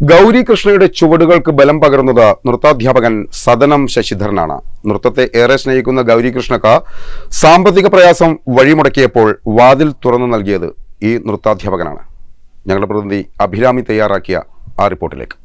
ഗൗരി കൃഷ്ണയുടെ ചുവടുകൾക്ക് ബലം പകർന്നത് നൃത്താധ്യാപകൻ സദനം ശശിധരനാണ്. നൃത്തത്തെ ഏറെ സ്നേഹിക്കുന്ന ഗൗരി കൃഷ്ണക്ക് സാമ്പത്തിക പ്രയാസം വഴിമുടക്കിയപ്പോൾ വാതിൽ തുറന്നു നൽകിയത് ഈ നൃത്താധ്യാപകനാണ്. ഞങ്ങളുടെ പ്രതിനിധി അഭിരാമി തയ്യാറാക്കിയ ആ റിപ്പോർട്ടിലേക്ക്.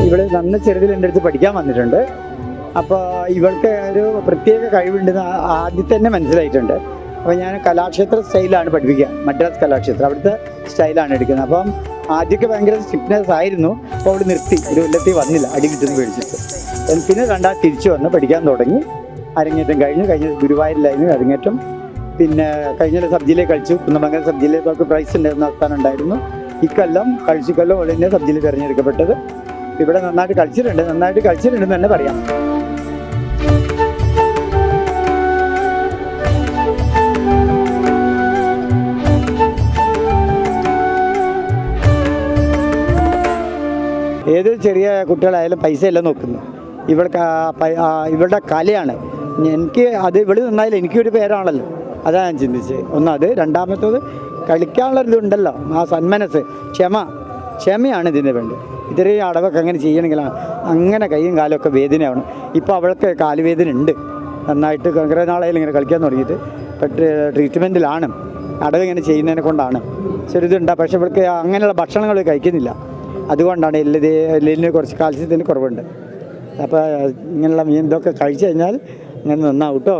ഇവള് നന്ന ചെറുതിൽ എൻ്റെ അടുത്ത് പഠിക്കാൻ വന്നിട്ടുണ്ട്. അപ്പോൾ ഇവൾക്ക് ഒരു പ്രത്യേക കഴിവുണ്ടെന്ന് ആദ്യം തന്നെ മനസ്സിലായിട്ടുണ്ട്. അപ്പോൾ ഞാൻ കലാക്ഷേത്ര സ്റ്റൈലാണ് പഠിപ്പിക്കുക, മദ്രാസ് കലാക്ഷേത്രം, അവിടുത്തെ സ്റ്റൈലാണ് എടുക്കുന്നത്. അപ്പം ആദ്യമൊക്കെ ഭയങ്കര സ്റ്റിഫ്നെസ് ആയിരുന്നു. അപ്പോൾ അവൾ നിർത്തി, ഒരു കൊല്ലത്തിൽ വന്നില്ല, അടി കിട്ടുന്നു പേടിച്ചിട്ട്. പിന്നെ രണ്ടാം തിരിച്ചു വന്ന് പഠിക്കാൻ തുടങ്ങി. അരങ്ങേറ്റം കഴിഞ്ഞ ഗുരുവായൂരിലായിരുന്നു അരങ്ങേറ്റം. പിന്നെ കഴിഞ്ഞ സബ് ജില്ലയിൽ കളിച്ചു, കുന്നമംഗലം സബ് ജില്ലയിലേക്ക് പ്രൈസ് ഉണ്ടായിരുന്ന സ്ഥാനം ഉണ്ടായിരുന്നു. ഇക്കൊല്ലം കഴിച്ചിക്കൊല്ലം ഉടനെ സബ് ജില്ലയിൽ തിരഞ്ഞെടുക്കപ്പെട്ടത്. ഇവിടെ നന്നായിട്ട് കളിച്ചിട്ടുണ്ടെന്ന് തന്നെ പറയാം. ഏത് ചെറിയ കുട്ടികളായാലും പൈസ എല്ലാം നോക്കുന്നു. ഇവളുടെ കലയാണ്. എനിക്ക് അത് ഇവിടെ നിന്നായാലും എനിക്കൊരു പേരാണല്ലോ, അതാണ് ഞാൻ ചിന്തിച്ചത്. ഒന്നത്. രണ്ടാമത്തത് കളിക്കാനുള്ളൊരിതുണ്ടല്ലോ, ആ സന്മനസ്, ക്ഷമയാണ് ഇതിന് വേണ്ടി. ഇത്രയും അടവൊക്കെ അങ്ങനെ ചെയ്യണമെങ്കിലാണ് അങ്ങനെ കൈയും കാലമൊക്കെ വേദനയാവണം. ഇപ്പോൾ അവൾക്ക് കാലുവേദന ഉണ്ട് നന്നായിട്ട്. കുറേ നാളായാലും ഇങ്ങനെ കളിക്കാൻ തുടങ്ങിയിട്ട് ട്രീറ്റ്മെൻറ്റിലാണ്. അടവ് ഇങ്ങനെ ചെയ്യുന്നതിനെ കൊണ്ടാണ് ചെറുതുണ്ട്. പക്ഷേ ഇവൾക്ക് അങ്ങനെയുള്ള ഭക്ഷണങ്ങൾ കഴിക്കുന്നില്ല. അതുകൊണ്ടാണ് എല്ലിന് കുറച്ച് കാൽസ്യത്തിന് കുറവുണ്ട്. അപ്പോൾ ഇങ്ങനെയുള്ള മീൻ ഇതൊക്കെ കഴിച്ചു കഴിഞ്ഞാൽ ഇങ്ങനെ നന്നാവും കേട്ടോ.